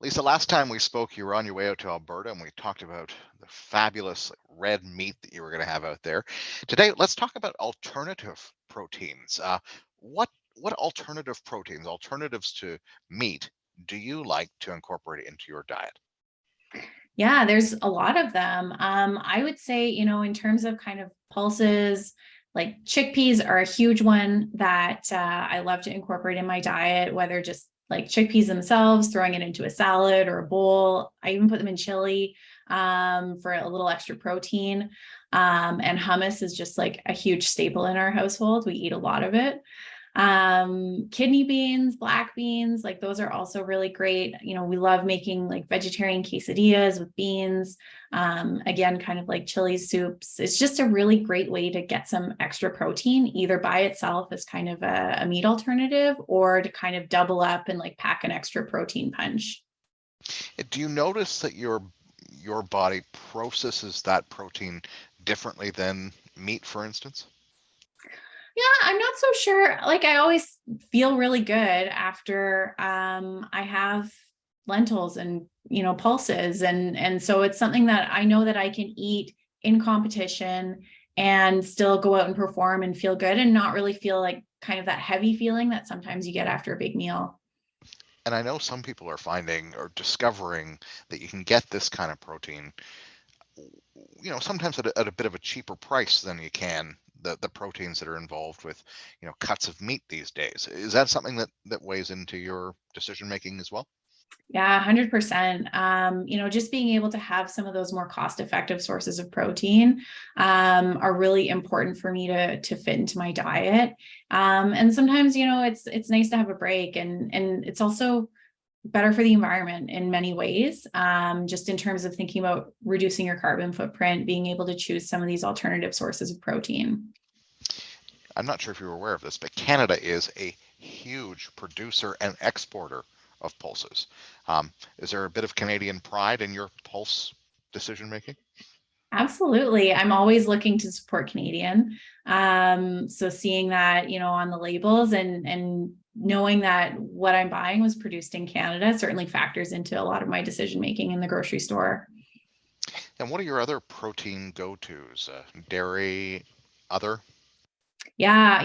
Lisa, last time we spoke, you were on your way out to Alberta and we talked about the fabulous red meat that you were going to have out there. Today, let's talk about alternative proteins. What alternative proteins, alternatives to meat, do you like to incorporate into your diet? Yeah, there's a lot of them. I would say, in terms of kind of pulses, like chickpeas are a huge one that I love to incorporate in my diet, whether just like chickpeas themselves, throwing it into a salad or a bowl. I even put them in chili for a little extra protein. And hummus is just like a huge staple in our household. We eat a lot of it. Kidney beans, black beans, like those are also really great. We love making like vegetarian quesadillas with beans. Again, kind of like chili soups. It's just a really great way to get some extra protein, either by itself as kind of a meat alternative, or to kind of double up and like pack an extra protein punch. Do you notice that your body processes that protein differently than meat, for instance? Yeah, I'm not so sure. Like I always feel really good after I have lentils and pulses, and so it's something that I know that I can eat in competition and still go out and perform and feel good and not really feel like kind of that heavy feeling that sometimes you get after a big meal. And I know some people are finding or discovering that you can get this kind of protein, sometimes at a bit of a cheaper price than you can the proteins that are involved with, cuts of meat these days. Is that something that weighs into your decision making as well? Yeah, 100%. Just being able to have some of those more cost-effective sources of protein are really important for me to fit into my diet. And sometimes, it's nice to have a break, and it's also better for the environment in many ways. Just in terms of thinking about reducing your carbon footprint, being able to choose some of these alternative sources of protein. I'm not sure if you're aware of this, but Canada is a huge producer and exporter of pulses. Is there a bit of Canadian pride in your pulse decision making? Absolutely. I'm always looking to support Canadian. So seeing that, on the labels and knowing that what I'm buying was produced in Canada certainly factors into a lot of my decision making in the grocery store. And what are your other protein go-tos? Dairy, other? Yeah,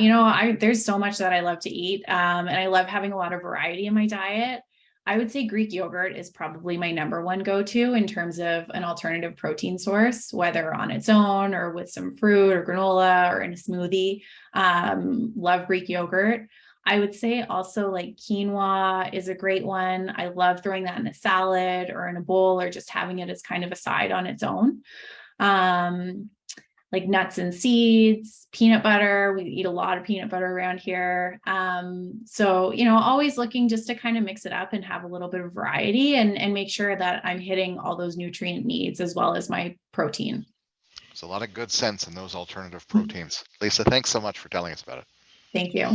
there's so much that I love to eat. And I love having a lot of variety in my diet. I would say Greek yogurt is probably my number one go-to in terms of an alternative protein source, whether on its own or with some fruit or granola or in a smoothie. Love Greek yogurt. I would say also like quinoa is a great one. I love throwing that in a salad or in a bowl or just having it as kind of a side on its own. Um, like nuts and seeds, peanut butter. We eat a lot of peanut butter around here. So, always looking just to kind of mix it up and have a little bit of variety and make sure that I'm hitting all those nutrient needs as well as my protein. There's a lot of good sense in those alternative proteins. Lisa, thanks so much for telling us about it. Thank you.